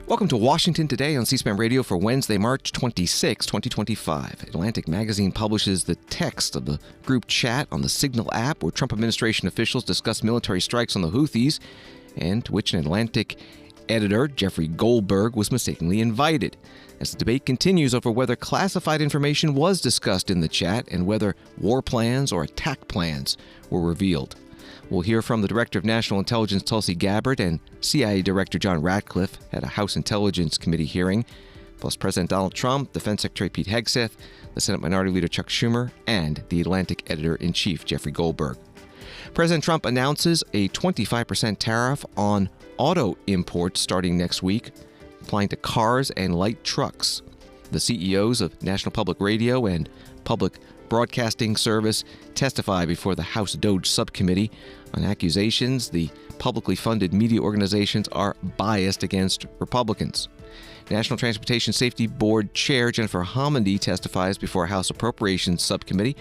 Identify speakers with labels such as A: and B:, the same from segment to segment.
A: Welcome to Washington Today on C-SPAN Radio for Wednesday, March 26, 2025. Atlantic Magazine publishes the text of the group chat on the Signal app where Trump administration officials discuss military strikes on the Houthis, and to which an Atlantic editor, Jeffrey Goldberg, was mistakenly invited. As the debate continues over whether classified information was discussed in the chat and whether war plans or attack plans were revealed. We'll hear from the Director of National Intelligence, Tulsi Gabbard, and CIA Director John Ratcliffe at a House Intelligence Committee hearing, plus President Donald Trump, Defense Secretary Pete Hegseth, the Senate Minority Leader Chuck Schumer, and the Atlantic Editor-in-Chief Jeffrey Goldberg. President Trump announces a 25% tariff on auto imports starting next week, applying to cars and light trucks. The CEOs of National Public Radio and Public Broadcasting Service testify before the House DOGE Subcommittee on accusations the publicly funded media organizations are biased against Republicans. National Transportation Safety Board Chair Jennifer Homendy testifies before a House Appropriations Subcommittee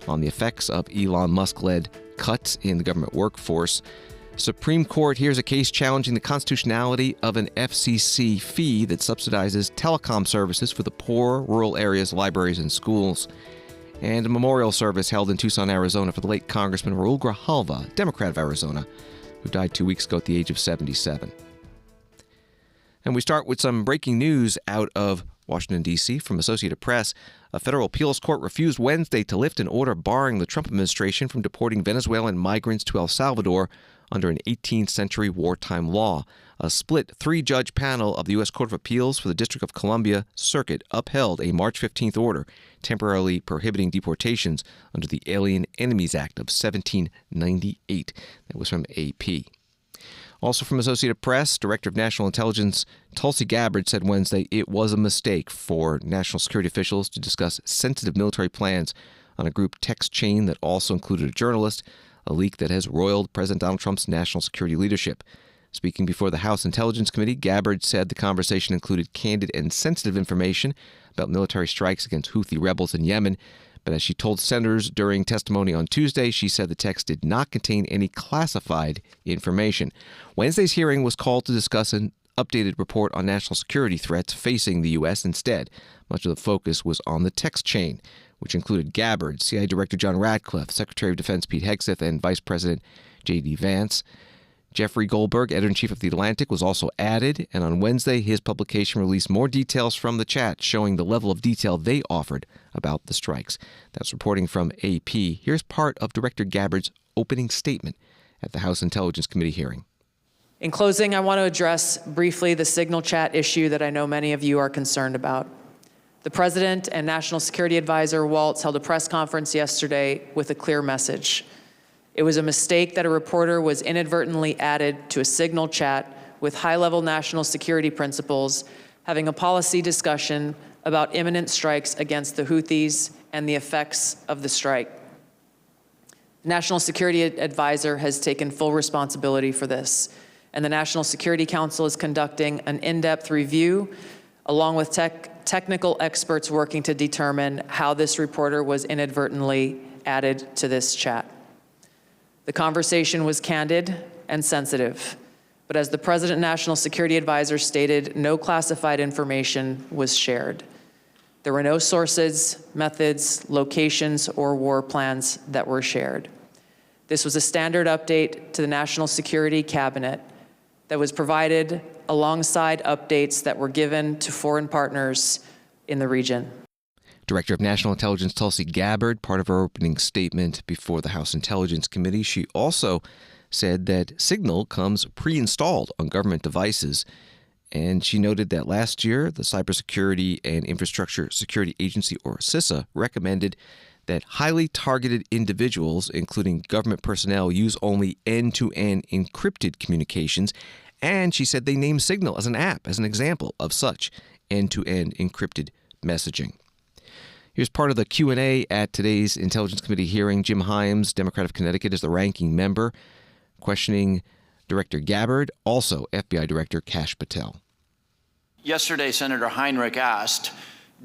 A: on the effects of Elon Musk-led cuts in the government workforce. Supreme Court hears a case challenging the constitutionality of an FCC fee that subsidizes telecom services for the poor, rural areas, libraries, and schools. And a memorial service held in Tucson, Arizona for the late Congressman Raul Grijalva, Democrat of Arizona, who died 2 weeks ago at the age of 77. And we start with some breaking news out of Washington, D.C. from Associated Press. A federal appeals court refused Wednesday to lift an order barring the Trump administration from deporting Venezuelan migrants to El Salvador under an 18th century wartime law. A split three-judge panel of the U.S. Court of Appeals for the District of Columbia Circuit upheld a March 15th order temporarily prohibiting deportations under the Alien Enemies Act of 1798. That was from AP. Also from Associated Press, Director of National Intelligence Tulsi Gabbard said Wednesday it was a mistake for national security officials to discuss sensitive military plans on a group text chain that also included a journalist, a leak that has roiled President Donald Trump's national security leadership. Speaking before the House Intelligence Committee, Gabbard said the conversation included candid and sensitive information about military strikes against Houthi rebels in Yemen. But as she told senators during testimony on Tuesday, she said the text did not contain any classified information. Wednesday's hearing was called to discuss an updated report on national security threats facing the U.S. Instead, much of the focus was on the text chain, which included Gabbard, CIA Director John Ratcliffe, Secretary of Defense Pete Hegseth, and Vice President J.D. Vance. Jeffrey Goldberg, editor-in-chief of The Atlantic, was also added, and on Wednesday, his publication released more details from the chat showing the level of detail they offered about the strikes. That's reporting from AP. Here's part of Director Gabbard's opening statement at the House Intelligence Committee hearing.
B: In closing, I want to address briefly the Signal chat issue that I know many of you are concerned about. The President and National Security Advisor Waltz held a press conference yesterday with a clear message. It was a mistake that a reporter was inadvertently added to a Signal chat with high-level national security principals having a policy discussion about imminent strikes against the Houthis and the effects of the strike. The National Security Advisor has taken full responsibility for this, and the National Security Council is conducting an in-depth review along with technical experts working to determine how this reporter was inadvertently added to this chat. The conversation was candid and sensitive, but as the President and National Security Advisor stated, no classified information was shared. There were no sources, methods, locations, or war plans that were shared. This was a standard update to the National Security Cabinet that was provided alongside updates that were given to foreign partners in the region.
A: Director of National Intelligence Tulsi Gabbard, part of her opening statement before the House Intelligence Committee. She also said that Signal comes pre-installed on government devices, and she noted that last year, the Cybersecurity and Infrastructure Security Agency, or CISA, recommended that highly targeted individuals, including government personnel, use only end-to-end encrypted communications, and she said they named Signal as an app, as an example of such end-to-end encrypted messaging. Here's part of the Q&A at today's Intelligence Committee hearing. Jim Hyams, Democrat of Connecticut, is the ranking member, questioning Director Gabbard, also FBI Director Kash Patel.
C: Yesterday, Senator Heinrich asked,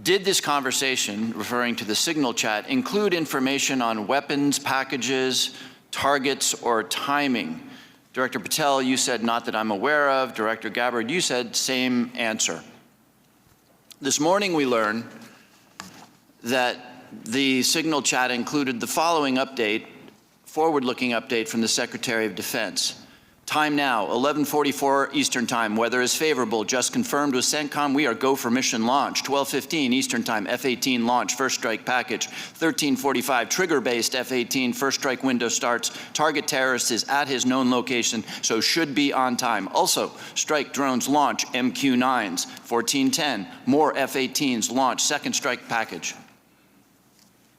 C: did this conversation, referring to the Signal chat, include information on weapons, packages, targets, or timing? Director Patel, you said not that I'm aware of. Director Gabbard, you said same answer. This morning we learned that the signal chat included the following update, forward-looking update from the Secretary of Defense. Time now, 11:44 Eastern Time. Weather is favorable. Just confirmed with CENTCOM. We are go for mission launch. 12:15 Eastern Time. F-18 launch. First strike package. 13:45 trigger-based F-18 first strike window starts. Target terrorist is at his known location, so should be on time. Also, strike drones launch. MQ-9s. 14:10 more F-18s launch. Second strike package.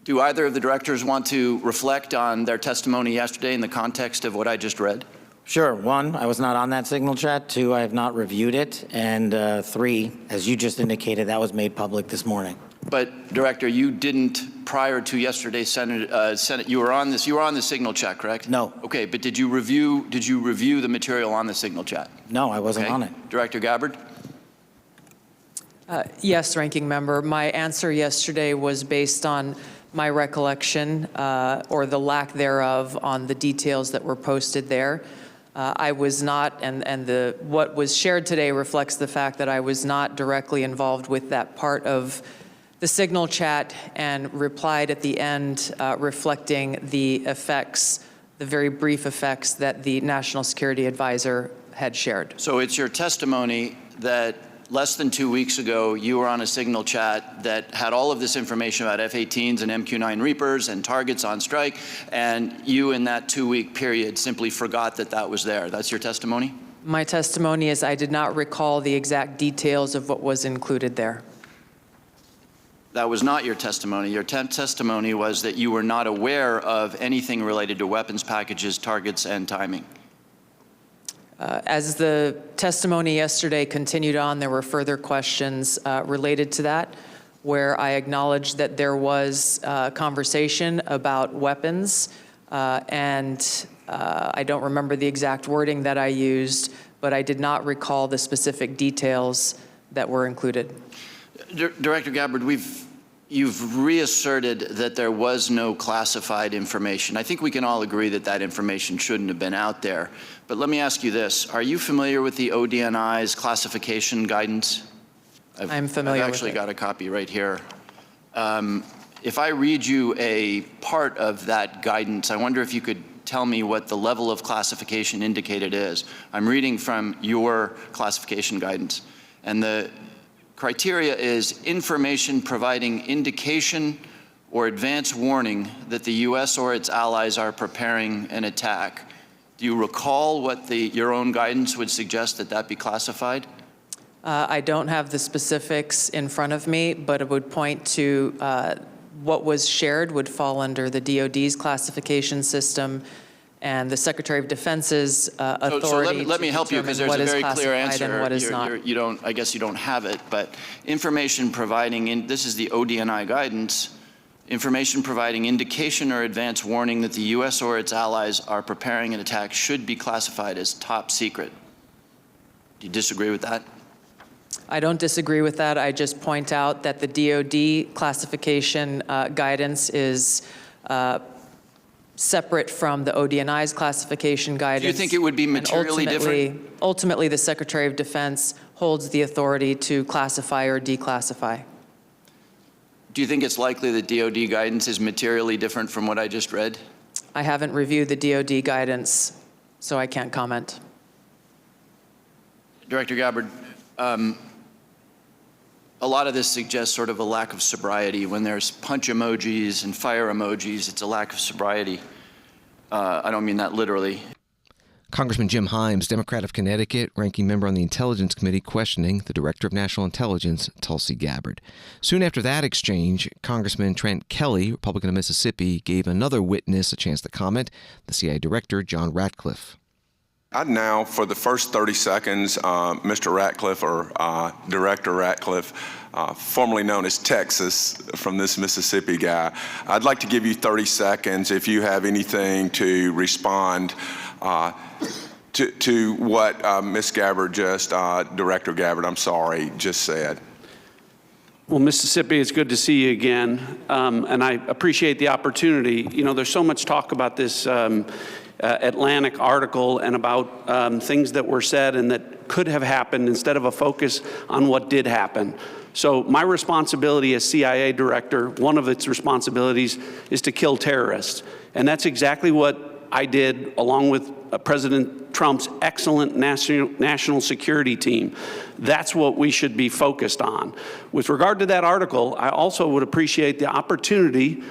C: Do either of the directors want to reflect on their testimony yesterday in the context of what I just read?
D: Sure. One, I was not on that signal chat. Two, I have not reviewed it. And three, as you just indicated, that was made public this morning.
C: But Director, you didn't prior to yesterday's Senate. You were on this. You were on the signal chat, correct?
D: No.
C: Okay, but did you review the material on the signal chat?
D: No, I wasn't on it.
C: Director Gabbard.
B: Yes, Ranking Member. My answer yesterday was based on my recollection or the lack thereof on the details that were posted there. I was not, and what was shared today reflects the fact that I was not directly involved with that part of the signal chat and replied at the end reflecting the effects, the very brief effects that the National Security Advisor had shared.
C: So it's your testimony that less than 2 weeks ago, you were on a signal chat that had all of this information about F-18s and MQ-9 Reapers and targets on strike, and you in that 2-week period simply forgot that that was there. That's your testimony?
B: My testimony is I did not recall the exact details of what was included there.
C: That was not your testimony. Your testimony was that you were not aware of anything related to weapons packages, targets, and timing.
B: As the testimony yesterday continued on, there were further questions related to that, where I acknowledged that there was conversation about weapons, and I don't remember the exact wording that I used, but I did not recall the specific details that were included.
C: Director Gabbard, you've reasserted that there was no classified information. I think we can all agree that that information shouldn't have been out there. But let me ask you this. Are you familiar with the ODNI's classification guidance?
B: I'm familiar with it.
C: I've actually got a copy right here. If I read you a part of that guidance, I wonder if you could tell me what the level of classification indicated is. I'm reading from your classification guidance. And the criteria is information providing indication or advance warning that the U.S. or its allies are preparing an attack. Do you recall what your own guidance would suggest that that be classified?
B: I don't have the specifics in front of me, but it would point to what was shared would fall under the DOD's classification system and the Secretary of Defense's authority.
C: So let me help you, because there's a very clear answer.
B: And what is not.
C: I guess you don't have it, but information providing, this is the ODNI guidance, information providing indication or advance warning that the U.S. or its allies are preparing an attack should be classified as top secret. Do you disagree with that?
B: I don't disagree with that. I just point out that the DOD classification guidance is separate from the ODNI's classification guidance.
C: Do you think it would be materially different?
B: Ultimately, the Secretary of Defense holds the authority to classify or declassify.
C: Do you think it's likely that DOD guidance is materially different from what I just read?
B: I haven't reviewed the DOD guidance, so I can't comment.
C: Director Gabbard, a lot of this suggests sort of a lack of sobriety. When there's punch emojis and fire emojis, it's a lack of sobriety. I don't mean that literally.
A: Congressman Jim Himes, Democrat of Connecticut, ranking member on the Intelligence Committee, questioning the Director of National Intelligence, Tulsi Gabbard. Soon after that exchange, Congressman Trent Kelly, Republican of Mississippi, gave another witness a chance to comment, the CIA Director, John Ratcliffe.
E: I'd now, for the first 30 seconds, Mr. Ratcliffe, or Director Ratcliffe, formerly known as Texas, from this Mississippi guy, I'd like to give you 30 seconds if you have anything to respond to what Ms. Gabbard Director Gabbard, just said.
F: Well, Mississippi, it's good to see you again, and I appreciate the opportunity. You know, there's so much talk about this Atlantic article and about things that were said and that could have happened instead of a focus on what did happen. So my responsibility as CIA director, one of its responsibilities is to kill terrorists. And that's exactly what I did along with President Trump's excellent national security team. That's what we should be focused on. With regard to that article, I also would appreciate the opportunity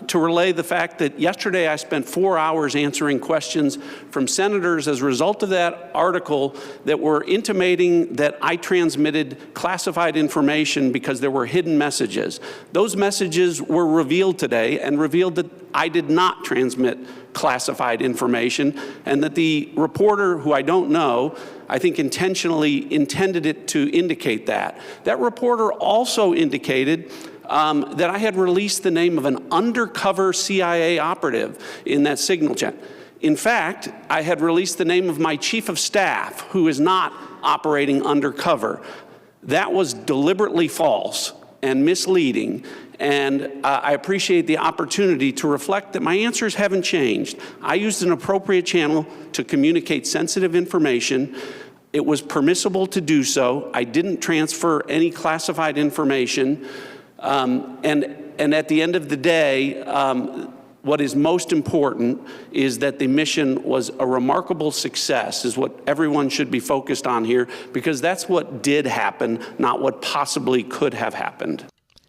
F: to relay the fact that yesterday I spent 4 hours answering questions from senators as a result of that article that were intimating that I transmitted classified information because there were hidden messages. Those messages were revealed today and revealed that I did not transmit classified information, and that the reporter, who I don't know, I think intentionally intended it to indicate that. That reporter also indicated that I had released the name of an undercover CIA operative in that signal chat. In fact, I had released the name of my chief of staff, who is not operating undercover. That was deliberately false and misleading, and I appreciate the opportunity to reflect that my answers haven't changed. I used an appropriate channel to communicate sensitive information. It was permissible to do so. I didn't transfer any classified information. And at the end of the day, what is most important is that the mission was a remarkable success, is what everyone should be focused on here, because that's what did happen, not what possibly could have happened.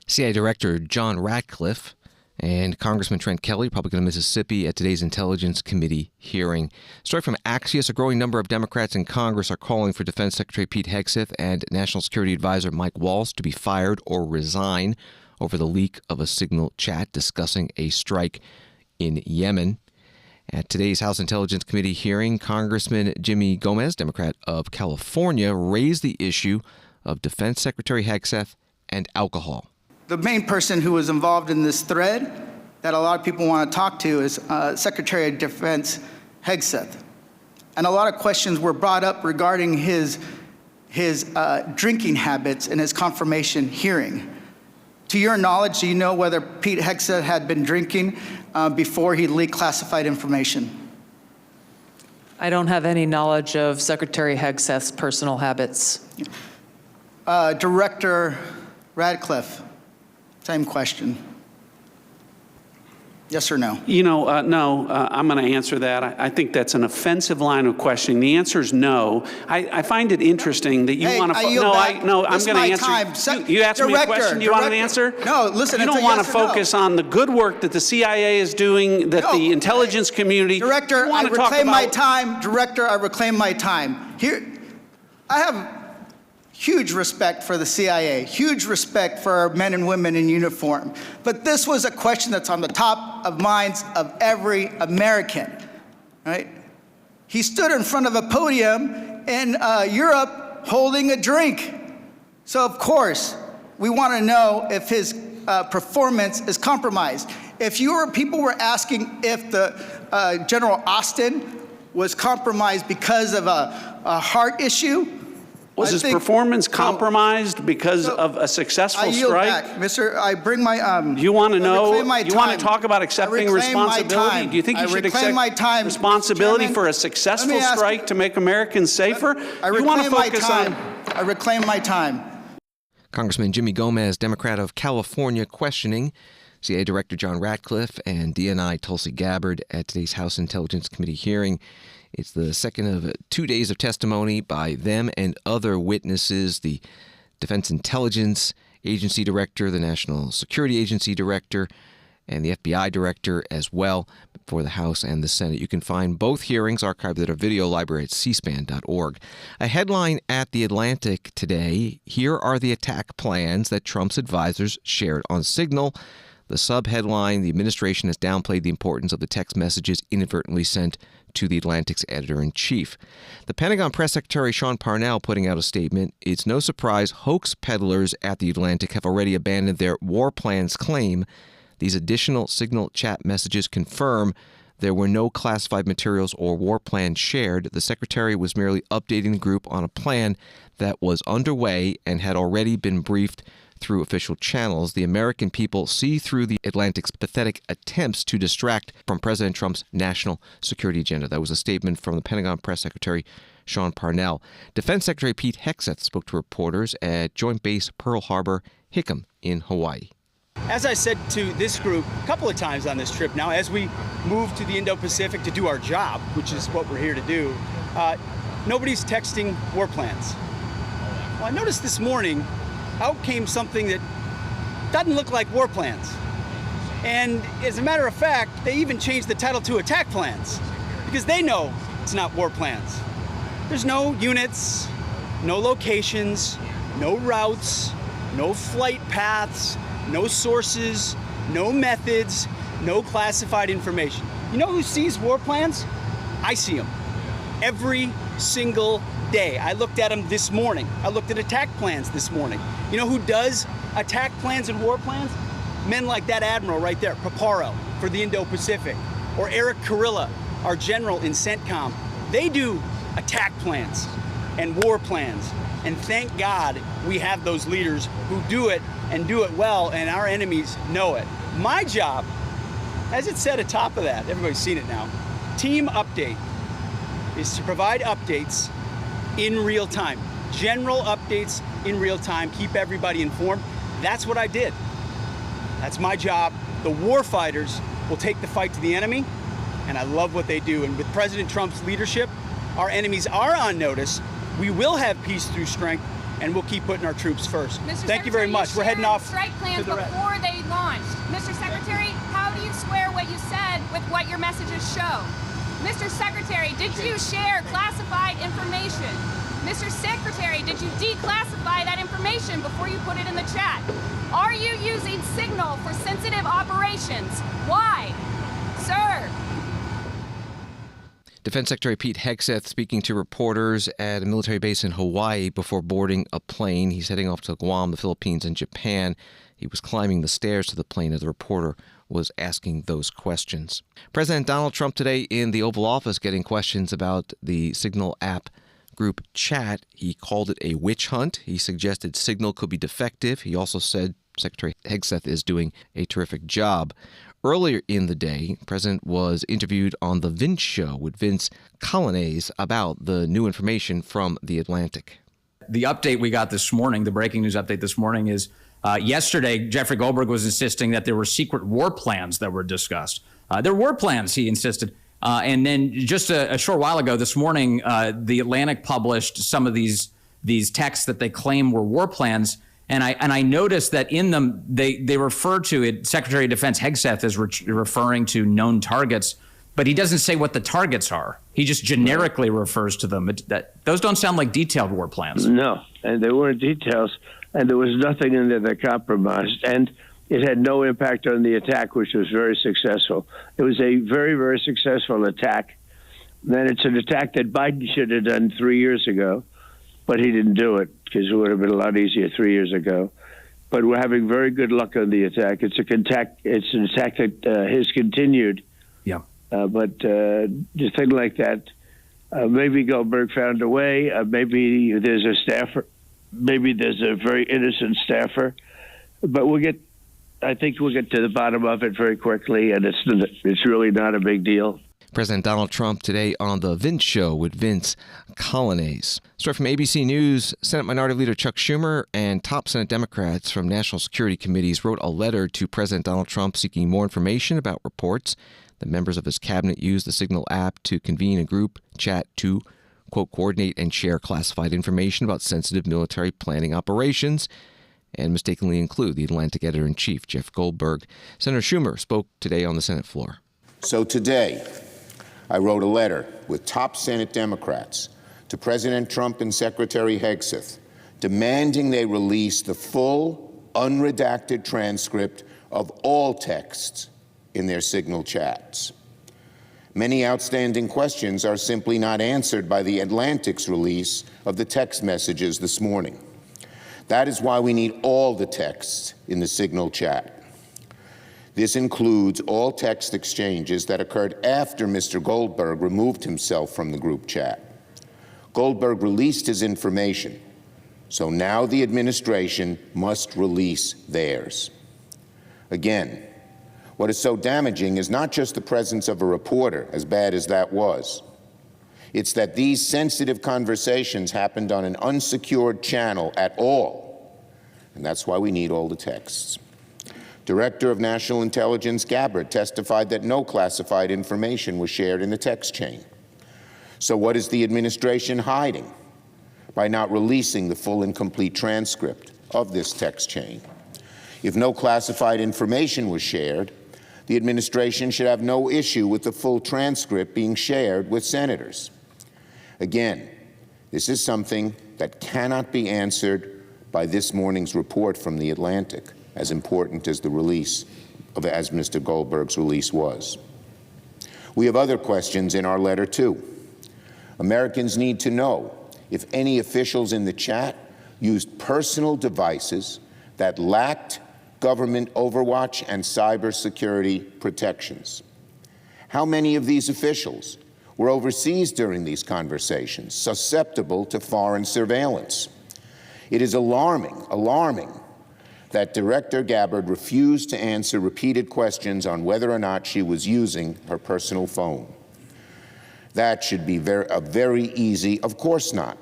A: CIA Director John Ratcliffe and Congressman Trent Kelly, Republican of Mississippi, at today's Intelligence Committee hearing. Story from Axios: a growing number of Democrats in Congress are calling for Defense Secretary Pete Hegseth and National Security Advisor Mike Waltz to be fired or resign over the leak of a signal chat discussing a strike in Yemen. At today's House Intelligence Committee hearing, Congressman Jimmy Gomez, Democrat of California, raised the issue of Defense Secretary Hegseth and alcohol.
G: The main person who was involved in this thread that a lot of people want to talk to is Secretary of Defense Hegseth. And a lot of questions were brought up regarding his drinking habits in his confirmation hearing. To your knowledge, do you know whether Pete Hegseth had been drinking before he leaked classified information?
B: I don't have any knowledge of Secretary Hegseth's personal habits.
G: Director Ratcliffe, same question. Yes or no?
F: No, I'm going to answer that. I think that's an offensive line of questioning. The answer is no. I find it interesting that you want to. I'm going to answer. You asked me a question. Do you want an answer?
G: No, listen.
F: You don't want to focus on the good work that the CIA is doing, that the intelligence community.
G: Director, I reclaim my time. Director, I reclaim my time. Here, I have huge respect for the CIA, huge respect for our men and women in uniform. But this was a question that's on the top of minds of every American, right? He stood in front of a podium in Europe holding a drink. So of course, we want to know if his performance is compromised. If people were asking if the General Austin was compromised because of a heart issue,
F: was his performance compromised because of a successful strike?
G: I yield back, Mr. I bring my.
F: You want to know? You want to talk about accepting responsibility? Do you think you should accept responsibility for a successful strike to make Americans safer? You want to focus on.
G: I reclaim my time.
A: Congressman Jimmy Gomez, Democrat of California, questioning CIA Director John Ratcliffe and DNI Tulsi Gabbard at today's House Intelligence Committee hearing. It's the second of 2 days of testimony by them and other witnesses, the Defense Intelligence Agency Director, the National Security Agency Director, and the FBI Director as well, for the House and the Senate. You can find both hearings archived at our video library at cspan.org. A headline at The Atlantic today: here are the attack plans that Trump's advisors shared on Signal. The subheadline: the administration has downplayed the importance of the text messages inadvertently sent to the Atlantic's editor-in-chief. The Pentagon Press Secretary Sean Parnell putting out a statement: it's no surprise hoax peddlers at the Atlantic have already abandoned their war plans claim. These additional Signal chat messages confirm there were no classified materials or war plans shared. The secretary was merely updating the group on a plan that was underway and had already been briefed through official channels, the American people see through the Atlantic's pathetic attempts to distract from President Trump's national security agenda. That was a statement from the Pentagon Press Secretary Sean Parnell. Defense Secretary Pete Hegseth spoke to reporters at Joint Base Pearl Harbor, Hickam in Hawaii.
H: As I said to this group a couple of times on this trip now, as we move to the Indo-Pacific to do our job, which is what we're here to do, nobody's texting war plans. Well, I noticed this morning, out came something that doesn't look like war plans. And as a matter of fact, they even changed the title to attack plans because they know it's not war plans. There's no units, no locations, no routes, no flight paths, no sources, no methods, no classified information. You know who sees war plans? I see them every single day. I looked at them this morning. I looked at attack plans this morning. You know who does attack plans and war plans? Men like that admiral right there, Paparo for the Indo-Pacific, or Eric Kurilla, our general in CENTCOM. They do attack plans and war plans. And thank God we have those leaders who do it and do it well, and our enemies know it. My job, as it said atop of that, everybody's seen it now, team update, is to provide updates in real time. General updates in real time, keep everybody informed. That's what I did. That's my job. The war fighters will take the fight to the enemy, and I love what they do. And with President Trump's leadership, our enemies are on notice. We will have peace through strength, and we'll keep putting our troops first. Thank you very much. We're heading off
I: strike plans
H: to the
I: before they launched. Mr. Secretary, how do you square what you said with what your messages show? Mr. Secretary, did you share classified information? Mr. Secretary, did you declassify that information before you put it in the chat? Are you using Signal for sensitive operations? Why? Sir.
A: Defense Secretary Pete Hegseth speaking to reporters at a military base in Hawaii before boarding a plane. He's heading off to Guam, the Philippines, and Japan. He was climbing the stairs to the plane as the reporter was asking those questions. President Donald Trump today in the Oval Office getting questions about the Signal app group chat. He called it a witch hunt. He suggested Signal could be defective. He also said Secretary Hegseth is doing a terrific job. Earlier in the day, the president was interviewed on The Vince Show with Vince Coglianese about the new information from The Atlantic.
J: The update we got this morning, the breaking news update this morning is yesterday, Jeffrey Goldberg was insisting that there were secret war plans that were discussed. There were plans, he insisted. And then just a short while ago this morning, The Atlantic published some of these texts that they claim were war plans. And I noticed that in them, they refer to it, Secretary of Defense Hegseth is referring to known targets, but he doesn't say what the targets are. He just generically refers to them. Those don't sound like detailed war plans.
K: No, and there weren't details, and there was nothing in there that compromised. And it had no impact on the attack, which was very successful. It was a very, very successful attack. And it's an attack that Biden should have done 3 years ago, but he didn't do it because it would have been a lot easier 3 years ago. But we're having very good luck on the attack. It's an attack that has continued.
J: Yeah.
K: But just thing like that, maybe Goldberg found a way. Maybe there's a staffer. Maybe there's a very innocent staffer. But I think we'll get to the bottom of it very quickly, and it's really not a big deal.
A: President Donald Trump today on The Vince Show with Vince Coglianese. Story from ABC News. Senate Minority Leader Chuck Schumer and top Senate Democrats from national security committees wrote a letter to President Donald Trump seeking more information about reports that members of his cabinet used the Signal app to convene a group chat to, quote, coordinate and share classified information about sensitive military planning operations and mistakenly include the Atlantic editor-in-chief, Jeff Goldberg. Senator Schumer spoke today on the Senate floor.
L: So today, I wrote a letter with top Senate Democrats to President Trump and Secretary Hegseth demanding they release the full, unredacted transcript of all texts in their Signal chats. Many outstanding questions are simply not answered by the Atlantic's release of the text messages this morning. That is why we need all the texts in the Signal chat. This includes all text exchanges that occurred after Mr. Goldberg removed himself from the group chat. Goldberg released his information So now the administration must release theirs. Again, what is so damaging is not just the presence of a reporter, as bad as that was. It's that these sensitive conversations happened on an unsecured channel at all. And that's why we need all the texts. Director of National Intelligence Gabbard testified that no classified information was shared in the text chain. So what is the administration hiding by not releasing the full and complete transcript of this text chain? If no classified information was shared, the administration should have no issue with the full transcript being shared with senators. Again, this is something that cannot be answered by this morning's report from The Atlantic, as important as the release of, as Mr. Goldberg's release was. We have other questions in our letter, too. Americans need to know if any officials in the chat used personal devices that lacked government overwatch and cybersecurity protections. How many of these officials were overseas during these conversations, susceptible to foreign surveillance? It is alarming that Director Gabbard refused to answer repeated questions on whether or not she was using her personal phone. That should be a very easy, of course not,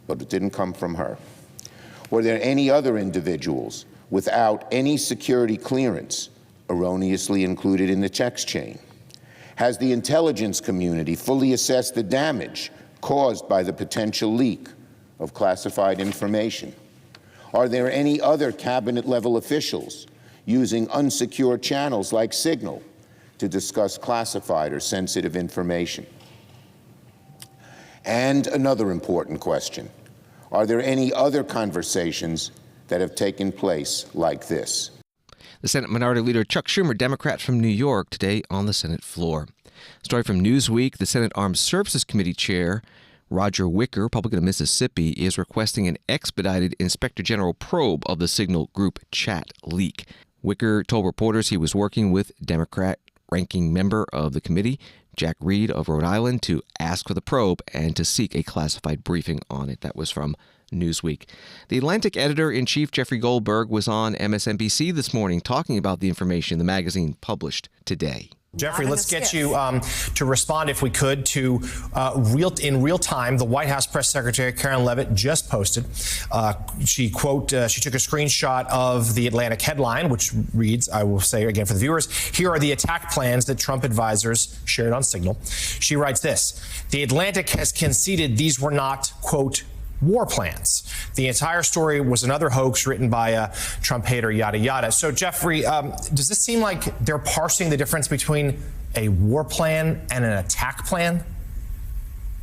L: but it didn't come from her. Were there any other individuals without any security clearance erroneously included in the text chain? Has the intelligence community fully assessed the damage caused by the potential leak of classified information? Are there any other cabinet-level officials using unsecured channels like Signal to discuss classified or sensitive information? And another important question: are there any other conversations that have taken place like this?
A: The Senate Minority Leader Chuck Schumer, Democrat from New York, today on the Senate floor. Story from Newsweek: the Senate Armed Services Committee Chair Roger Wicker, Republican of Mississippi, is requesting an expedited Inspector General probe of the Signal Group chat leak. Wicker told reporters he was working with Democrat ranking member of the committee, Jack Reed of Rhode Island, to ask for the probe and to seek a classified briefing on it. That was from Newsweek. The Atlantic editor-in-chief, Jeffrey Goldberg, was on MSNBC this morning talking about the information the magazine published today.
M: Jeffrey, let's get you to respond, if we could, to in real time. The White House Press Secretary Karen Leavitt just posted. She took a screenshot of the Atlantic headline, which reads, I will say again for the viewers, "Here are the attack plans that Trump advisors shared on Signal." She writes this: "The Atlantic has conceded these were not, quote, war plans. The entire story was another hoax written by a Trump hater, yada, yada." So, Jeffrey, does this seem like they're parsing the difference between a war plan and an attack plan?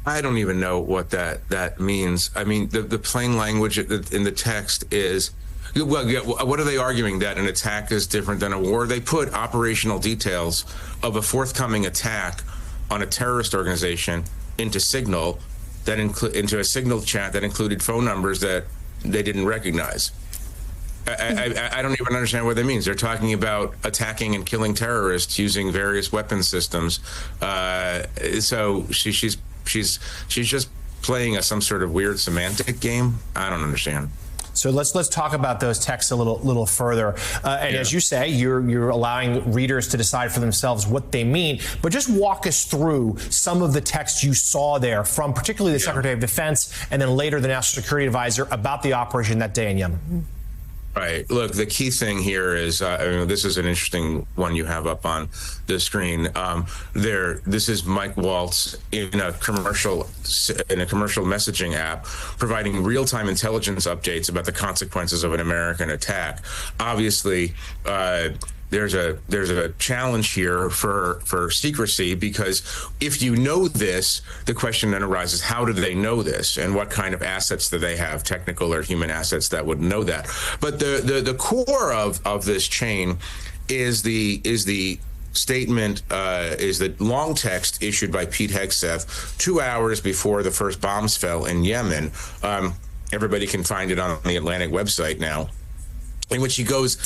N: I don't even know what that means. I mean, the plain language in the text is, well, yeah, what are they arguing? That an attack is different than a war? They put operational details of a forthcoming attack on a terrorist organization into Signal, into a Signal chat that included phone numbers that they didn't recognize. I don't even understand what that means. They're talking about attacking and killing terrorists using various weapon systems. So she's just playing some sort of weird semantic game. I don't understand.
M: So let's talk about those texts a little further. And as you say, you're allowing readers to decide for themselves what they mean. But just walk us through some of the texts you saw there from particularly the Secretary of Defense and then later the National Security Advisor about the operation that day in Yemen.
N: Right. Look, the key thing here is, this is an interesting one you have up on the screen. This is Mike Waltz in a commercial messaging app, providing real-time intelligence updates about the consequences of an American attack. Obviously, there's a challenge here for secrecy, because if you know this, the question then arises, how do they know this, and what kind of assets do they have, technical or human assets that would know that? But the core of this chain is the statement, is the long text issued by Pete Hegseth 2 hours before the first bombs fell in Yemen. Everybody can find it on the Atlantic website now, in which he goes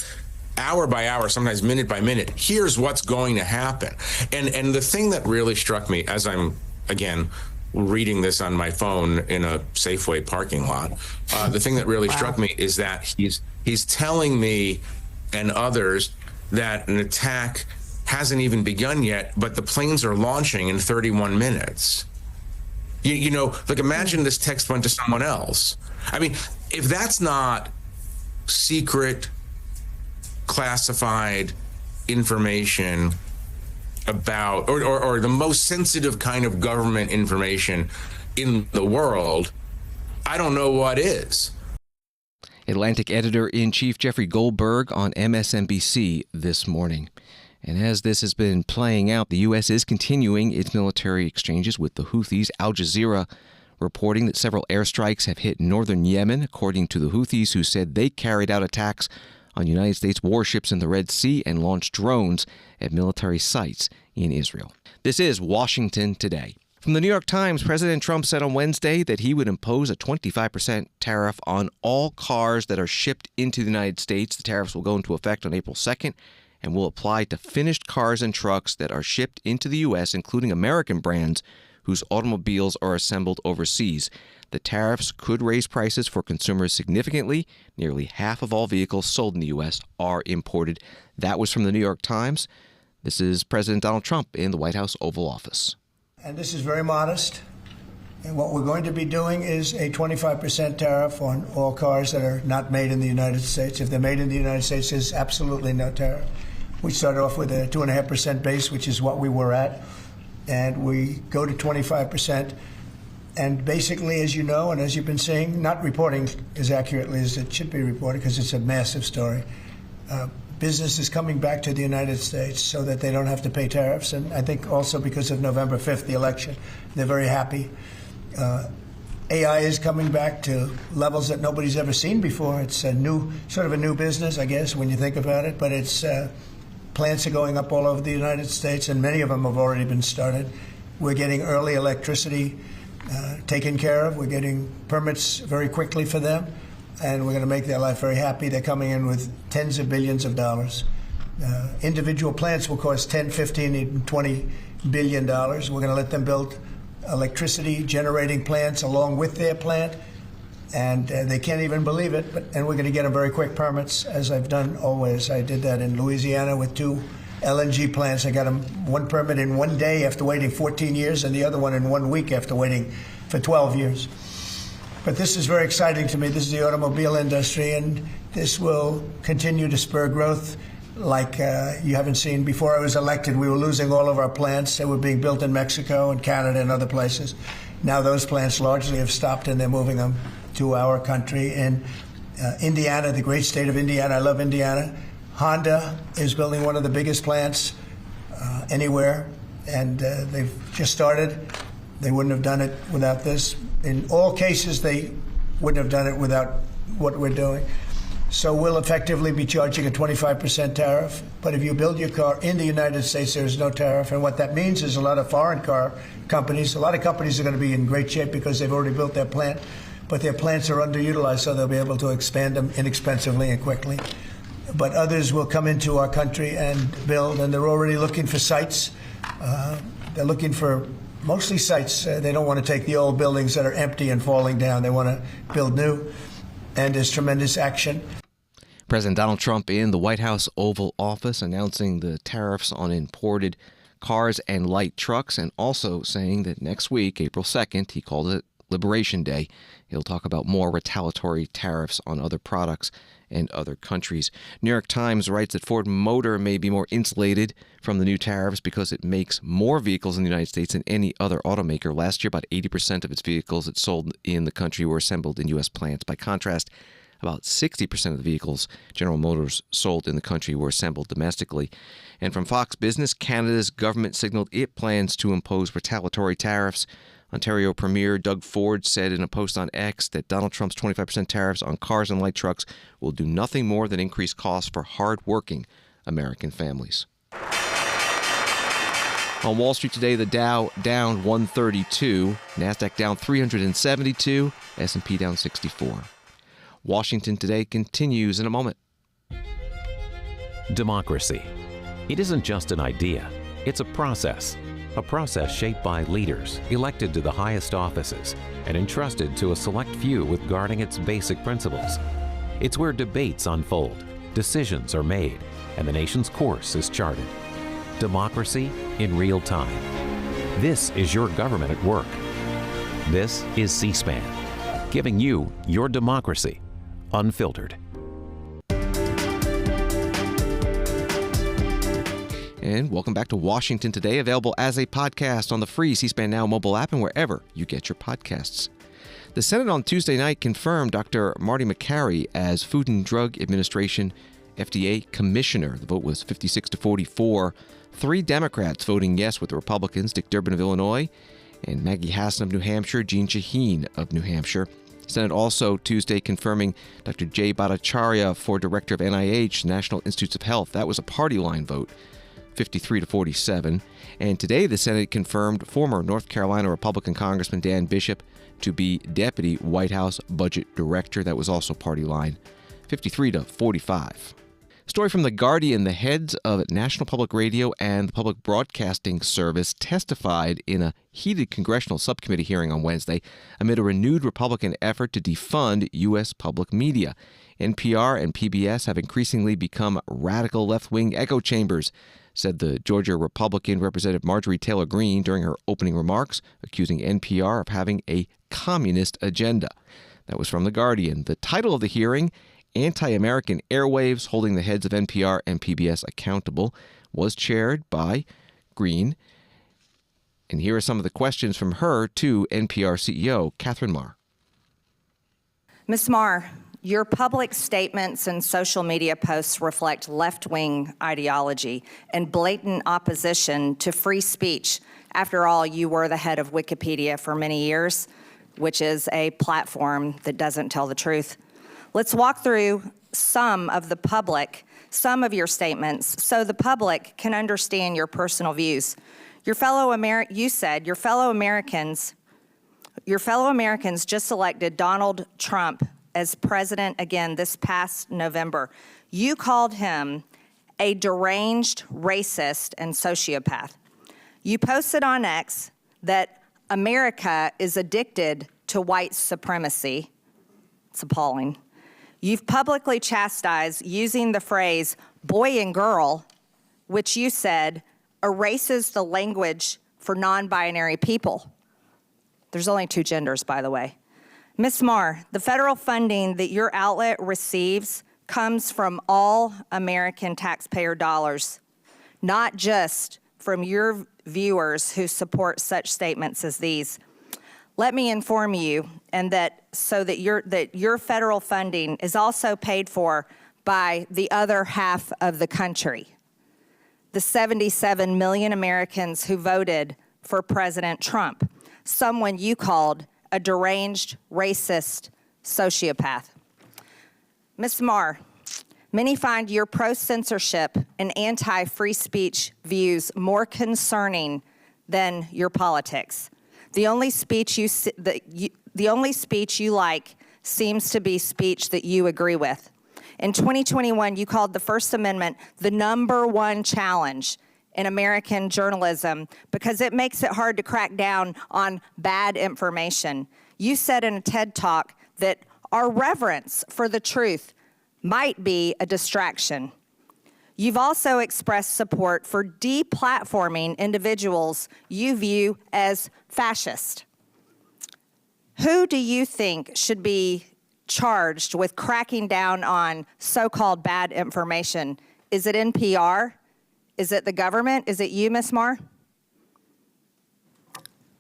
N: hour by hour, sometimes minute by minute, here's what's going to happen. And the thing that really struck me as I'm, again, reading this on my phone in a Safeway parking lot. The thing that really struck me is that he's telling me and others that an attack hasn't even begun yet, but the planes are launching in 31 minutes. You know, like, imagine this text went to someone else. I mean, if that's not secret, classified information about, or the most sensitive kind of government information in the world, I don't know what is.
A: Atlantic editor-in-chief Jeffrey Goldberg on MSNBC this morning. And as this has been playing out, the U.S. is continuing its military exchanges with the Houthis. Al Jazeera reporting that several airstrikes have hit northern Yemen, according to the Houthis, who said they carried out attacks on United States warships in the Red Sea and launched drones at military sites in Israel. This is Washington Today. From the New York Times, President Trump said on Wednesday that he would impose a 25% tariff on all cars that are shipped into the United States. The tariffs will go into effect on April 2nd and will apply to finished cars and trucks that are shipped into the U.S., including American brands whose automobiles are assembled overseas. The tariffs could raise prices for consumers significantly. Nearly half of all vehicles sold in the U.S. are imported. That was from the New York Times. This is President Donald Trump in the White House Oval Office.
O: And this is very modest. And what we're going to be doing is a 25% tariff on all cars that are not made in the United States. If they're made in the United States, there's absolutely no tariff. We started off with a 2.5% base, which is what we were at, and we go to 25%. And basically, as you know, and as you've been saying, not reporting as accurately as it should be reported because it's a massive story. Business is coming back to the United States so that they don't have to pay tariffs. And I think also because of November 5th, the election, they're very happy. AI is coming back to levels that nobody's ever seen before. It's a new, sort of a new business, I guess, when you think about it. But it's plants are going up all over the United States, and many of them have already been started. We're getting early electricity taken care of. We're getting permits very quickly for them, and we're going to make their life very happy. They're coming in with tens of billions of dollars. Individual plants will cost 10, 15, even $20 billion. We're going to let them build electricity generating plants along with their plant, and they can't even believe it. And we're going to get them very quick permits, as I've done always. I did that in Louisiana with 2 LNG plants. I got them one permit in 1 day after waiting 14 years, and the other one in 1 week after waiting for 12 years. But this is very exciting to me. This is the automobile industry, and this will continue to spur growth like you haven't seen. Before I was elected, we were losing all of our plants. They were being built in Mexico and Canada and other places. Now those plants largely have stopped, and they're moving them to our country. In Indiana, the great state of Indiana, I love Indiana. Honda is building one of the biggest plants anywhere, and they've just started. They wouldn't have done it without this. In all cases, they wouldn't have done it without what we're doing. So we'll effectively be charging a 25% tariff. But if you build your car in the United States, there's no tariff. And what that means is a lot of foreign car companies, a lot of companies are going to be in great shape because they've already built their plant. But their plants are underutilized, so they'll be able to expand them inexpensively and quickly. But others will come into our country and build, and they're already looking for sites. They're looking for mostly sites. They don't want to take the old buildings that are empty and falling down. They want to build new, and there's tremendous action.
A: President Donald Trump in the White House Oval Office announcing the tariffs on imported cars and light trucks, and also saying that next week, April 2nd, he called it Liberation Day. He'll talk about more retaliatory tariffs on other products and other countries. New York Times writes that Ford Motor may be more insulated from the new tariffs because it makes more vehicles in the United States than any other automaker. Last year, about 80% of its vehicles it sold in the country were assembled in U.S. plants. By contrast, about 60% of the vehicles General Motors sold in the country were assembled domestically. And from Fox Business, Canada's government signaled it plans to impose retaliatory tariffs. Ontario Premier Doug Ford said in a post on X that Donald Trump's 25% tariffs on cars and light trucks will do nothing more than increase costs for hard-working American families. On Wall Street today, the Dow down 132, NASDAQ down 372, S&P down 64. Washington Today continues in a moment.
P: Democracy. It isn't just an idea, it's a process. a process shaped by leaders elected to the highest offices and entrusted to a select few with guarding its basic principles. It's where debates unfold, decisions are made, and the nation's course is charted. Democracy in real time. This is your government at work. This is C-SPAN, giving you your democracy unfiltered.
A: And welcome back to Washington Today, available as a podcast on the free C-SPAN Now mobile app and wherever you get your podcasts. The Senate on Tuesday night confirmed Dr. Marty Makary as Food and Drug Administration FDA Commissioner. The vote was 56-44. 3 Democrats voting yes with the Republicans, Dick Durbin of Illinois, and Maggie Hassan of New Hampshire, Jeanne Shaheen of New Hampshire. Senate also Tuesday confirming Dr. Jay Bhattacharya for Director of NIH, National Institutes of Health. That was a party line vote, 53-47. And today the Senate confirmed former North Carolina Republican Congressman Dan Bishop to be Deputy White House Budget Director. That was also party line, 53-45. Story from The Guardian. The heads of National Public Radio and the Public Broadcasting Service testified in a heated congressional subcommittee hearing on Wednesday amid a renewed Republican effort to defund U.S. public media. NPR and PBS have increasingly become radical left-wing echo chambers, said the Georgia Republican Representative Marjorie Taylor Greene during her opening remarks, accusing NPR of having a communist agenda. That was from The Guardian. The title of the hearing, Anti-American Airwaves, Holding the Heads of NPR and PBS Accountable, was chaired by Greene. And here are some of the questions from her to NPR CEO Catherine Marr.
Q: Ms. Marr, your public statements and social media posts reflect left-wing ideology and blatant opposition to free speech. After all, you were the head of Wikipedia for many years, which is a platform that doesn't tell the truth. Let's walk through some of your statements so the public can understand your personal views. You said your fellow Americans just elected Donald Trump as president again this past November. You called him a deranged racist and sociopath. You posted on X that America is addicted to white supremacy. It's appalling. You've publicly chastised using the phrase boy and girl, which you said erases the language for non-binary people. There's only 2 genders, by the way. Ms. Marr, the federal funding that your outlet receives comes from all American taxpayer dollars, not just from your viewers who support such statements as these. Let me inform you, and that your federal funding is also paid for by the other half of the country, the 77 million Americans who voted for President Trump, someone you called a deranged racist sociopath. Ms. Marr, many find your pro-censorship and anti-free speech views more concerning than your politics. The only speech you like seems to be speech that you agree with. In 2021, you called the First Amendment the #1 challenge in American journalism because it makes it hard to crack down on bad information. You said in a TED Talk that our reverence for the truth might be a distraction. You've also expressed support for deplatforming individuals you view as fascist. Who do you think should be charged with cracking down on so-called bad information? Is it NPR? Is it the government? Is it you, Ms. Marr?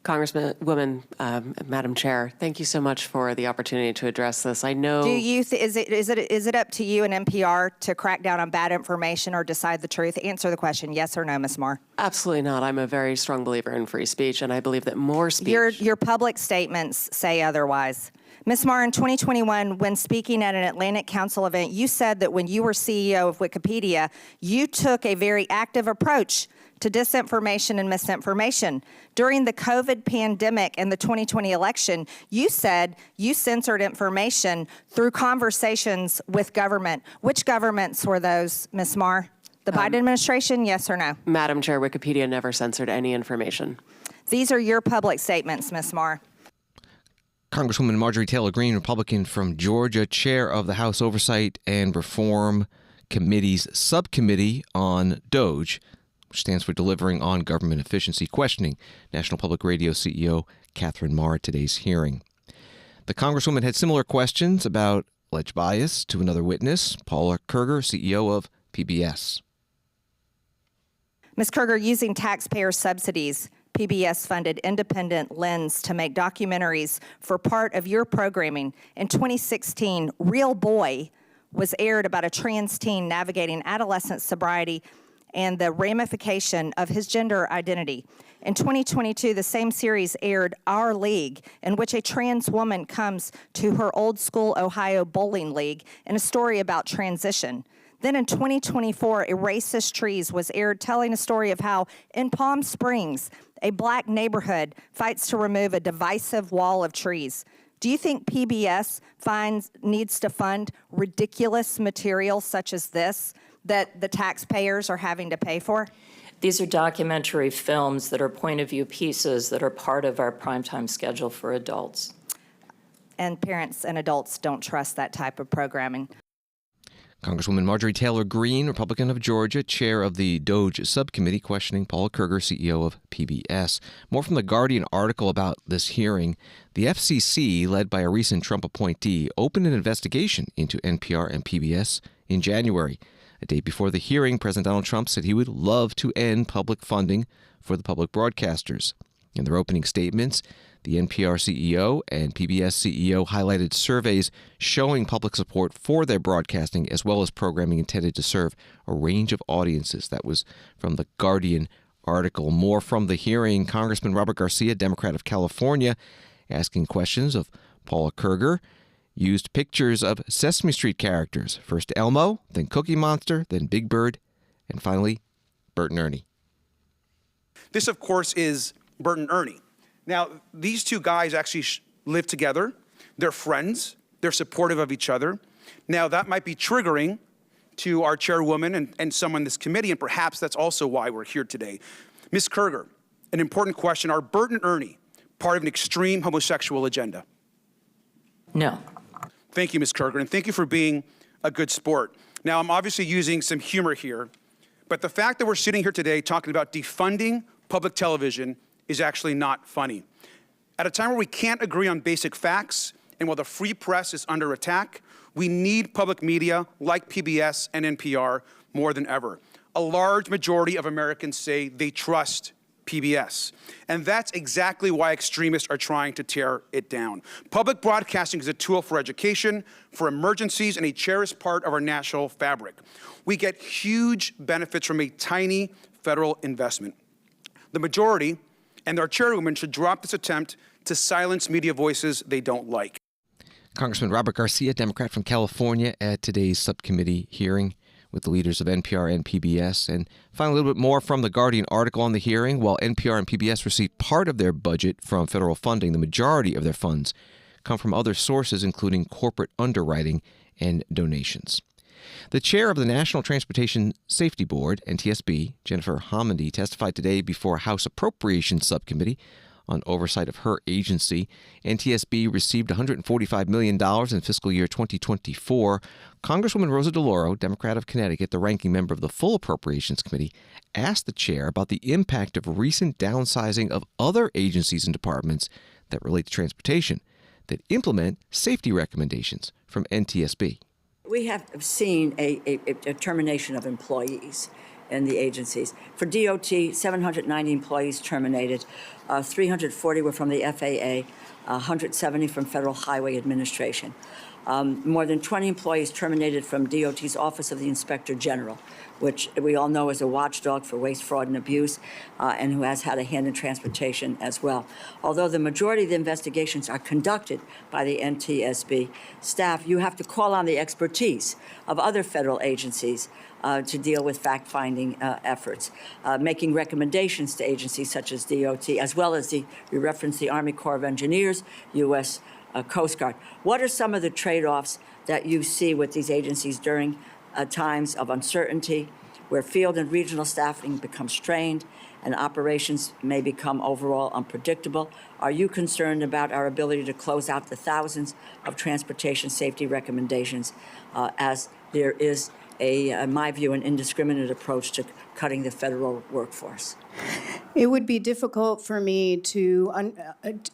R: Madam Chair, thank you so much for the opportunity to address this. I know.
Q: Is it up to you and NPR to crack down on bad information or decide the truth? Answer the question, yes or no, Ms. Marr.
R: Absolutely not. I'm a very strong believer in free speech, and I believe that more speech.
Q: Your public statements say otherwise. Ms. Marr, in 2021, when speaking at an Atlantic Council event, you said that when you were CEO of Wikipedia, you took a very active approach to disinformation and misinformation. During the COVID pandemic and the 2020 election, you said you censored information through conversations with government. Which governments were those, Ms. Marr? The Biden administration, yes or no?
R: Madam Chair, Wikipedia never censored any information.
Q: These are your public statements, Ms. Marr.
A: Congresswoman Marjorie Taylor Greene, Republican from Georgia, chair of the House Oversight and Reform Committee's Subcommittee on DOGE, which stands for Delivering on Government Efficiency, questioning National Public Radio CEO Catherine Marr at today's hearing. The Congresswoman had similar questions about alleged bias to another witness, Paula Kerger, CEO of PBS.
Q: Ms. Kerger, using taxpayer subsidies, PBS funded Independent Lens to make documentaries for part of your programming. In 2016, Real Boy was aired about a trans teen navigating adolescent sobriety and the ramification of his gender identity. In 2022, the same series aired Our League, in which a trans woman comes to her old school Ohio bowling league in a story about transition. Then in 2024, Racist Trees was aired telling a story of how in Palm Springs, a black neighborhood fights to remove a divisive wall of trees. Do you think PBS needs to fund ridiculous material such as this that the taxpayers are having to pay for?
S: These are documentary films that are point of view pieces that are part of our primetime schedule for adults.
Q: And parents and adults don't trust that type of programming.
A: Congresswoman Marjorie Taylor Greene, Republican of Georgia, chair of the DOGE Subcommittee, questioning Paula Kerger, CEO of PBS. More from the Guardian article about this hearing. The FCC, led by a recent Trump appointee, opened an investigation into NPR and PBS in January. A day before the hearing, President Donald Trump said he would love to end public funding for the public broadcasters. In their opening statements, the NPR CEO and PBS CEO highlighted surveys showing public support for their broadcasting as well as programming intended to serve a range of audiences. That was from the Guardian article. More from the hearing. Congressman Robert Garcia, Democrat of California, asking questions of Paula Kerger, used pictures of Sesame Street characters. First Elmo, then Cookie Monster, then Big Bird, and finally Bert and Ernie.
F: This, of course, is Bert and Ernie. Now, these two guys actually live together. They're friends. They're supportive of each other. Now, that might be triggering to our chairwoman and someone in this committee, and perhaps that's also why we're here today. Ms. Kerger, an important question. Are Bert and Ernie part of an extreme homosexual agenda?
S: No.
F: Thank you, Ms. Kerger, and thank you for being a good sport. Now, I'm obviously using some humor here, but the fact that we're sitting here today talking about defunding public television is actually not funny. At a time where we can't agree on basic facts, and while the free press is under attack, we need public media like PBS and NPR more than ever. A large majority of Americans say they trust PBS. And that's exactly why extremists are trying to tear it down. Public broadcasting is a tool for education, for emergencies, and a cherished part of our national fabric. We get huge benefits from a tiny federal investment. The majority and our chairwoman should drop this attempt to silence media voices they don't like.
A: Congressman Robert Garcia, Democrat from California, at today's subcommittee hearing with the leaders of NPR and PBS. And finally, a little bit more from the Guardian article on the hearing. While NPR and PBS receive part of their budget from federal funding, the majority of their funds come from other sources, including corporate underwriting and donations. The chair of the National Transportation Safety Board, NTSB, Jennifer Homendy, testified today before a House Appropriations Subcommittee on oversight of her agency. NTSB received $145 million in fiscal year 2024. Congresswoman Rosa DeLauro, Democrat of Connecticut, the ranking member of the full Appropriations Committee, asked the chair about the impact of recent downsizing of other agencies and departments that relate to transportation that implement safety recommendations from NTSB.
T: We have seen a termination of employees in the agencies. For DOT, 790 employees terminated. 340 were from the FAA, 170 from Federal Highway Administration. More than 20 employees terminated from DOT's Office of the Inspector General, which we all know is a watchdog for waste, fraud, and abuse, and who has had a hand in transportation as well. Although the majority of the investigations are conducted by the NTSB staff, you have to call on the expertise of other federal agencies to deal with fact-finding efforts, making recommendations to agencies such as DOT, as well as we reference the Army Corps of Engineers, U.S. Coast Guard. What are some of the trade-offs that you see with these agencies during times of uncertainty, where field and regional staffing becomes strained and operations may become overall unpredictable? Are you concerned about our ability to close out the thousands of transportation safety recommendations as there is, in my view, an indiscriminate approach to cutting the federal workforce?
U: It would be difficult for me to,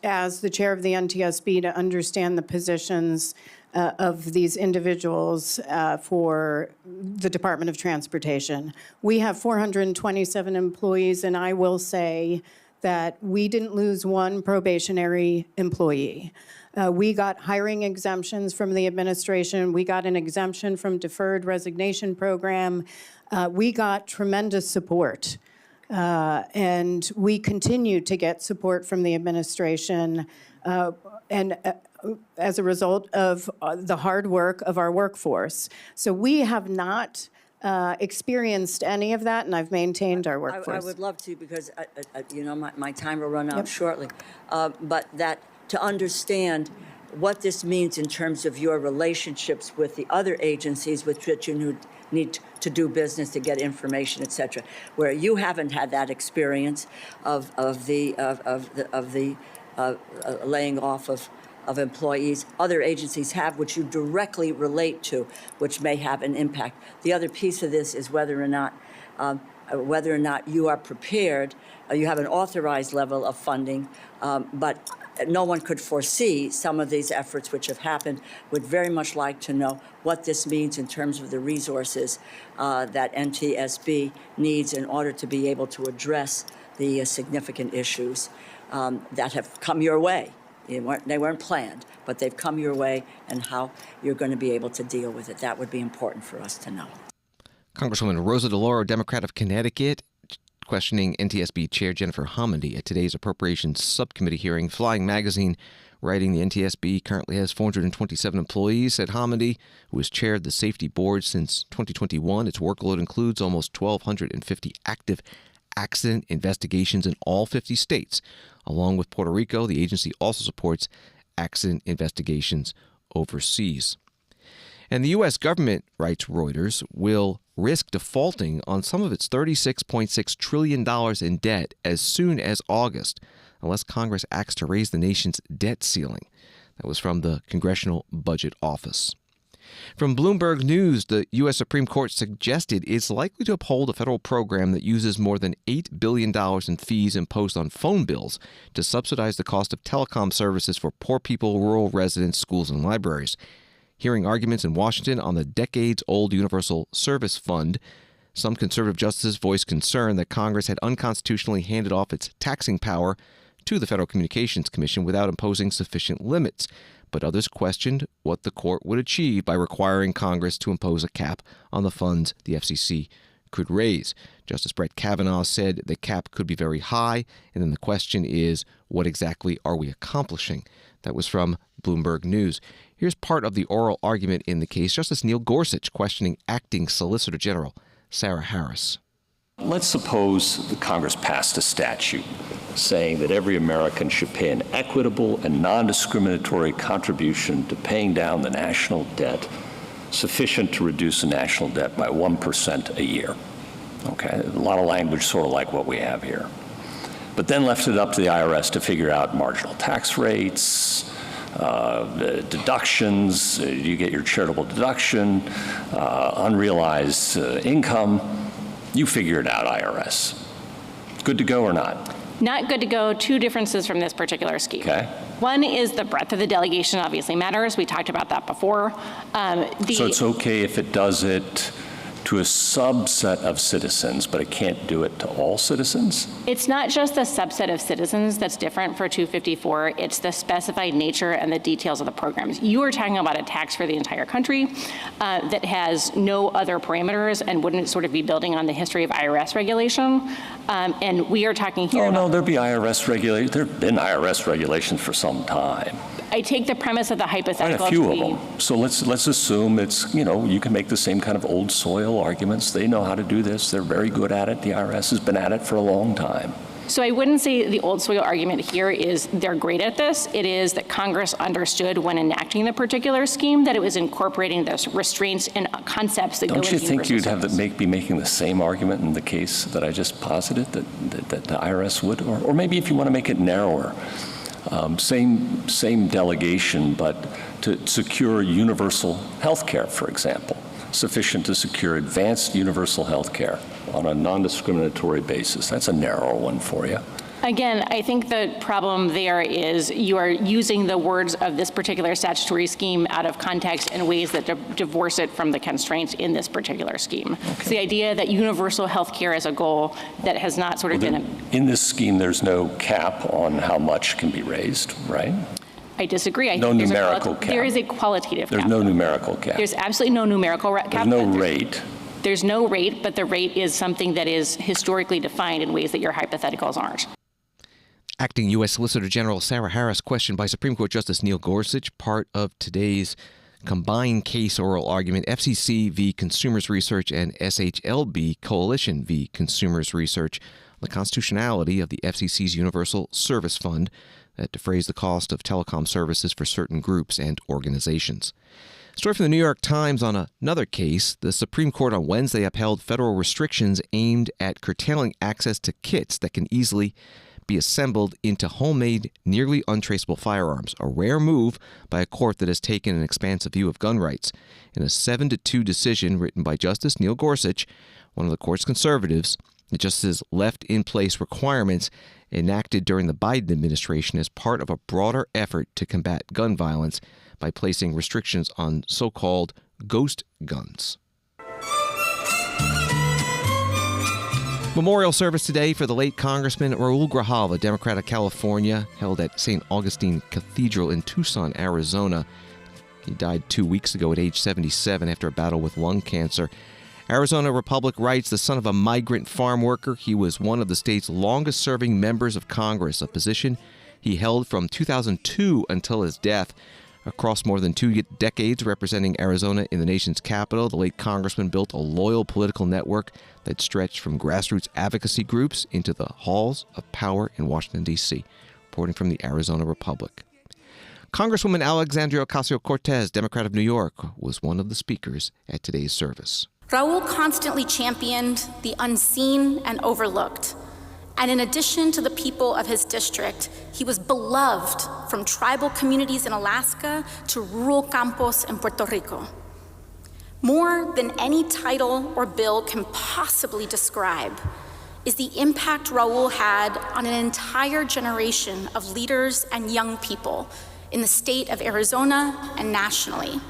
U: as the chair of the NTSB, to understand the positions of these individuals for the Department of Transportation. We have 427 employees, and I will say that we didn't lose one probationary employee. We got hiring exemptions from the administration. We got an exemption from deferred resignation program. We got tremendous support. And we continue to get support from the administration as a result of the hard work of our workforce. So we have not experienced any of that, and I've maintained our workforce.
T: I would love to, because my time will run out shortly. But that to understand what this means in terms of your relationships with the other agencies with which you need to do business, to get information, et cetera, where you haven't had that experience of the laying off of employees. Other agencies have, which you directly relate to, which may have an impact. The other piece of this is whether or not you are prepared. You have an authorized level of funding, but no one could foresee some of these efforts which have happened. Would very much like to know what this means in terms of the resources that NTSB needs in order to be able to address the significant issues that have come your way. They weren't planned, but they've come your way, and how you're going to be able to deal with it. That would be important for us to know.
A: Congresswoman Rosa DeLauro, Democrat of Connecticut, questioning NTSB Chair Jennifer Homendy at today's Appropriations Subcommittee hearing. Flying Magazine, writing the NTSB currently has 427 employees, said Homendy, who has chaired the safety board since 2021. Its workload includes almost 1,250 active accident investigations in all 50 states. Along with Puerto Rico, the agency also supports accident investigations overseas. And the U.S. government, writes Reuters, will risk defaulting on some of its $36.6 trillion in debt as soon as August, unless Congress acts to raise the nation's debt ceiling. That was from the Congressional Budget Office. From Bloomberg News, the U.S. Supreme Court suggested it's likely to uphold a federal program that uses more than $8 billion in fees imposed on phone bills to subsidize the cost of telecom services for poor people, rural residents, schools, and libraries. Hearing arguments in Washington on the decades-old Universal Service Fund, some conservative justices voiced concern that Congress had unconstitutionally handed off its taxing power to the Federal Communications Commission without imposing sufficient limits. But others questioned what the court would achieve by requiring Congress to impose a cap on the funds the FCC could raise. Justice Brett Kavanaugh said the cap could be very high, and then the question is, what exactly are we accomplishing? That was from Bloomberg News. Here's part of the oral argument in the case. Justice Neil Gorsuch questioning Acting Solicitor General Sarah Harris.
V: Let's suppose the Congress passed a statute saying that every American should pay an equitable and non-discriminatory contribution to paying down the national debt sufficient to reduce the national debt by 1% a year. Okay, a lot of language sort of like what we have here. But then left it up to the IRS to figure out marginal tax rates, deductions, you get your charitable deduction, unrealized income. You figure it out, IRS. Good to go or not?
W: Not good to go. Two differences from this particular scheme.
V: Okay.
W: One is the breadth of the delegation obviously matters. We talked about that before.
V: So it's okay if it does it to a subset of citizens, but it can't do it to all citizens?
W: It's not just the subset of citizens that's different for 254. It's the specified nature and the details of the programs. You are talking about a tax for the entire country that has no other parameters and wouldn't sort of be building on the history of IRS regulation. And we are talking here about—
V: Oh, no, there'll be IRS regulations. There have been IRS regulations for some time.
W: I take the premise of the hypothetical.
V: Quite a few of them. So let's assume it's, you can make the same kind of old soil arguments. They know how to do this. They're very good at it. The IRS has been at it for a long time.
W: So I wouldn't say the old soil argument here is they're great at this. It is that Congress understood when enacting the particular scheme that it was incorporating those restraints and concepts that go into
V: Don't you think you'd
W: universal
V: have to be making the same argument in the case that I just posited, that the IRS would? Or maybe if you want to make it narrower, same delegation, but to secure universal health care, for example, sufficient to secure advanced universal health care on a non-discriminatory basis. That's a narrower one for you.
W: Again, I think the problem there is you are using the words of this particular statutory scheme out of context in ways that divorce it from the constraints in this particular scheme. Okay. It's the idea that universal health care is a goal that has not sort of been...
V: In this scheme, there's no cap on how much can be raised, right?
W: I disagree.
V: No numerical cap.
W: There is a qualitative cap.
V: There's no numerical cap.
W: There's absolutely no numerical cap.
V: There's no rate.
W: There's no rate, but the rate is something that is historically defined in ways that your hypotheticals aren't.
A: Acting U.S. Solicitor General Sarah Harris questioned by Supreme Court Justice Neil Gorsuch, part of today's combined case oral argument, FCC v. Consumers Research and SHLB Coalition v. Consumers Research, on the constitutionality of the FCC's Universal Service Fund that defrays the cost of telecom services for certain groups and organizations. Story from the New York Times on another case. The Supreme Court on Wednesday upheld federal restrictions aimed at curtailing access to kits that can easily be assembled into homemade, nearly untraceable firearms, a rare move by a court that has taken an expansive view of gun rights. In a 7-2 decision written by Justice Neil Gorsuch, one of the court's conservatives, the justices left in place requirements enacted during the Biden administration as part of a broader effort to combat gun violence by placing restrictions on so-called ghost guns. Memorial service today for the late Congressman Raul Grijalva, Democrat of California, held at St. Augustine Cathedral in Tucson, Arizona. He died 2 weeks ago at age 77 after a battle with lung cancer. Arizona Republic writes, the son of a migrant farm worker, he was one of the state's longest-serving members of Congress, a position he held from 2002 until his death. Across more than 2 decades representing Arizona in the nation's capital, the late congressman built a loyal political network that stretched from grassroots advocacy groups into the halls of power in Washington, D.C. Reporting from the Arizona Republic. Congresswoman Alexandria Ocasio-Cortez, Democrat of New York, was one of the speakers at today's service.
C: Raul constantly championed the unseen and overlooked. And in addition to the people of his district, he was beloved from tribal communities in Alaska to rural campos in Puerto Rico. More than any title or bill can possibly describe is the impact Raul had on an entire generation of leaders and young people in the state of Arizona and nationally.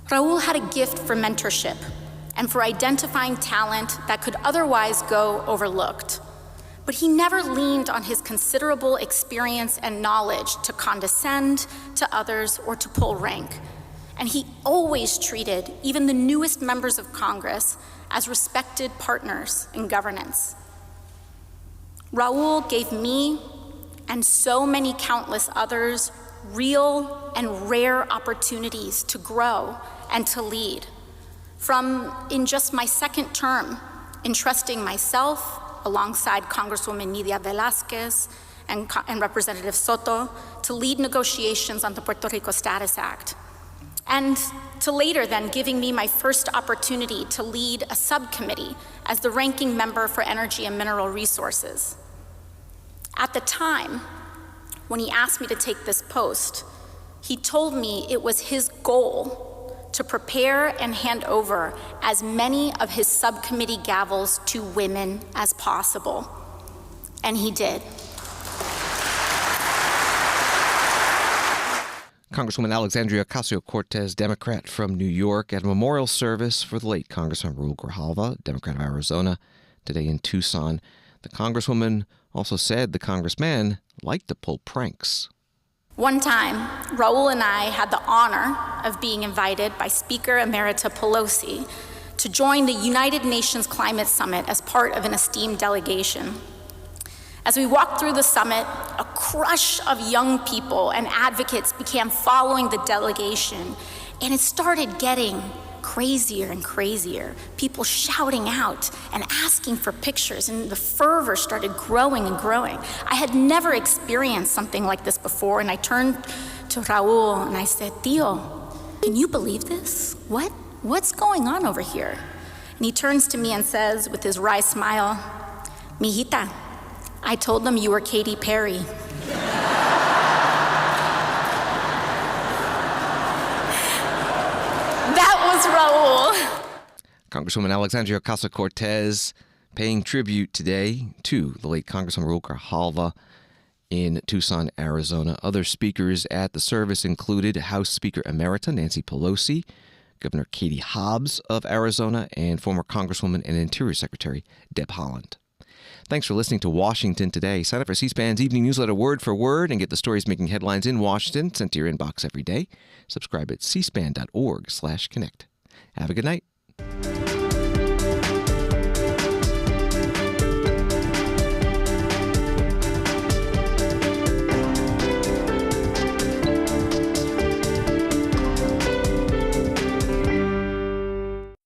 C: Raul had a gift for mentorship and for identifying talent that could otherwise go overlooked. But he never leaned on his considerable experience and knowledge to condescend to others or to pull rank. And he always treated even the newest members of Congress as respected partners in governance. Raul gave me and so many countless others real and rare opportunities to grow and to lead. From, in just my second term, entrusting myself alongside Congresswoman Nidia Velázquez and Representative Soto to lead negotiations on the Puerto Rico Status Act. And to later then giving me my first opportunity to lead a subcommittee as the ranking member for Energy and Mineral Resources. At the time, when he asked me to take this post, he told me it was his goal to prepare and hand over as many of his subcommittee gavels to women as possible. And he did.
A: Congresswoman Alexandria Ocasio-Cortez, Democrat from New York, at a memorial service for the late Congressman Raul Grijalva, Democrat of Arizona, today in Tucson. The Congresswoman also said the congressman liked to pull pranks.
C: One time, Raul and I had the honor of being invited by Speaker Emerita Pelosi to join the United Nations Climate Summit as part of an esteemed delegation. As we walked through the summit, a crush of young people and advocates began following the delegation, and it started getting crazier and crazier. People shouting out and asking for pictures, and the fervor started growing and growing. I had never experienced something like this before, and I turned to Raul and I said, Tío, can you believe this? What's going on over here? And he turns to me and says with his wry smile, Mijita, I told them you were Katy Perry. That was Raul.
A: Congresswoman Alexandria Ocasio-Cortez paying tribute today to the late Congresswoman Raul Grijalva in Tucson, Arizona. Other speakers at the service included House Speaker Emerita Nancy Pelosi, Governor Katie Hobbs of Arizona, and former Congresswoman and Interior Secretary Deb Haaland. Thanks for listening to Washington Today. Sign up for C-SPAN's evening newsletter word for word and get the stories making headlines in Washington sent to your inbox every day. Subscribe at cspan.org/connect. Have a good night.